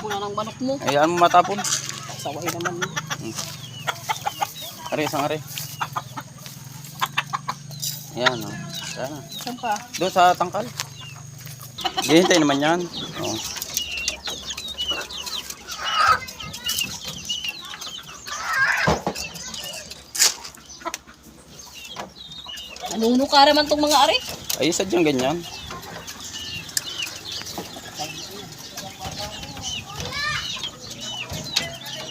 Tapon na ng manok mo. Ayan mo matapon. Saway naman mo. Are, isang are. Ayan o. Ayan na. Saan pa? Doon sa tangkal. Hihintay naman yan. Oo. Nanuno ka naman tong mga ari. Ay, sadyang ganyan.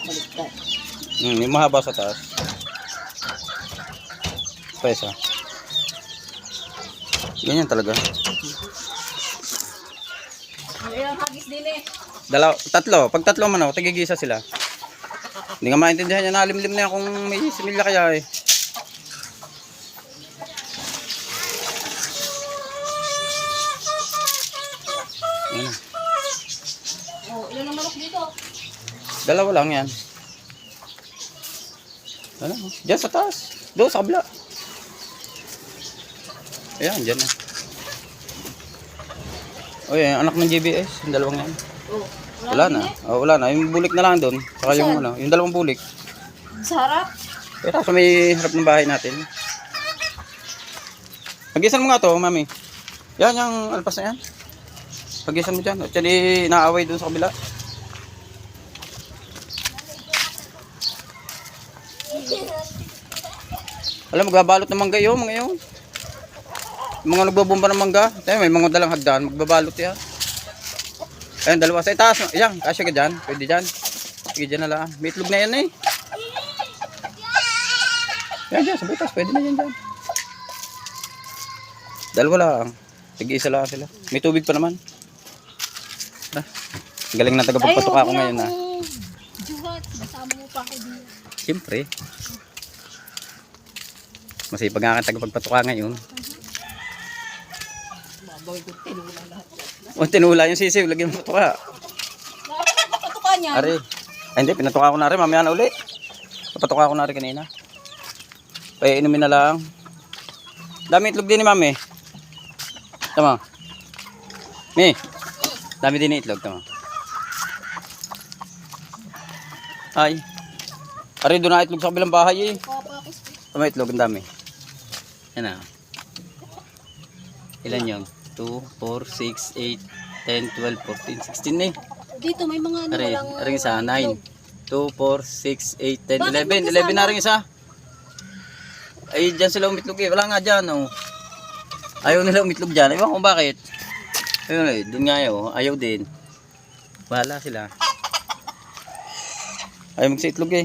Baliktad. May mahaba sa taas. Pesa. Ganyan talaga. Ayan, hagis din eh. Tatlo. Pag tatlo man ako, tigigisa sila. Hindi nga maintindihan yan. Nalimlim na yan kung may similya kaya eh. Ayan. Oh, ilan ang manok dito? Dalawa lang yan. Ano? Diyan sa taas. Doon sa kabila. Ayan, dyan na. O yan, anak ng GBS. Yung dalawang yan. Oh, Wala na. Oh, wala na. Yung bulik na lang doon. Saka yung, ano, yung dalawang bulik. sa harap. Pero sa may harap ng bahay natin. Pagisan mo nga to, mami. Yan, yung alpas na yan. Pagisan mo dyan. Actually, naaway doon sa kabila. Alam, magbabalot ng mangga yun, mga yun. Yung mga nagbabomba ng mangga. Tayo, may mga dalang hagdan. Magbabalot yan. Ayun, dalawa sa itaas. Ayan, kasya ka dyan. Pwede dyan. Sige, dyan na lang. May itlog na yan eh. Yan, dyan, sa butas. Pwede na yan dyan. Dalawa lang. Tig-isa lang sila. May tubig pa naman. Galing na tagapagpatuka ako ngayon na. Juhat, kasama mo pa ako dito. Siyempre. Masipag nga ka tagapagpatuka ngayon. Babawin ko tinula lahat. O, tinula yung sisiw. Lagyan mo patuka. Nakapatuka niya. Ari. Ay, hindi. Pinatuka ko na rin. Mamaya na uli. Napatuka ko na rin kanina. Paiinumin na lang. Dami itlog din ni mami. Tama. Mi. Dami din ni itlog. Tama. Ay. Ari, doon na itlog sa kabilang bahay eh. Tama itlog. Ang dami. Yan na. Ilan yun? 2, 4, 6, 8, 10, 12, 14, 16 eh. Dito may mga ano Ari, walang... ari isa, 9, 2, 4, 6, 8, 10, Bakit 11. 11 na rin isa. Ay, dyan sila umitlog eh. Wala nga dyan, oh. Ayaw nila umitlog dyan. Ewan kung bakit. Ayun eh, dun nga yun. Ayaw din. Bahala sila. Ayaw magsitlog eh.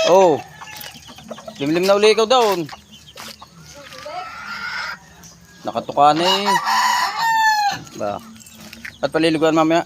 Oh. Limlim na uli ikaw doon. Nakatuka na eh. Ba. At paliliguan mamaya.